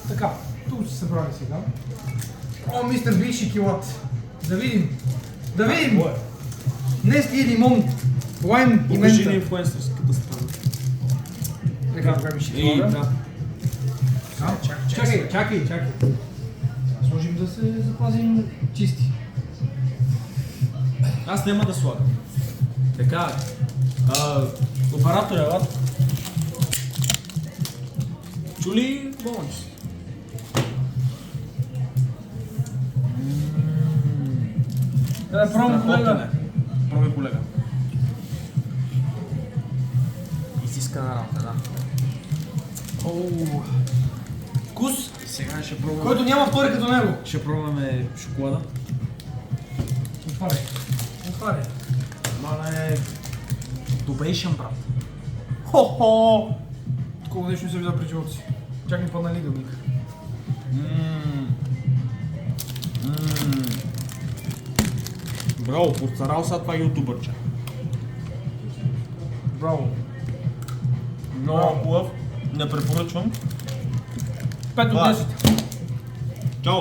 Така, тук ще се събрали сега. О, мистер Биши килат. Да видим. Да видим! Днес ти е лимон, лайм и Покажи ни мента. инфлуенсърската страна. Така, тогава ще слага. Да. Чакай. Сложим да се запазим чисти. Аз няма да слагам. Така, оператор елат. Чули болнич? Да, пробвам, колега. Пробвай, колега. Изискана работа, да. Вкус, Сега ще пробваме. който няма втори като него. Ще пробваме шоколада. Отваряй. Мале... Добейшън, брат. Хо-хо! Такова нещо не съм видял при живота си. Чак ми падна лигълник. Браво, постарал са това ютубърче. Браво. Много хубав. Не препоръчвам. 5 от 10. Чао!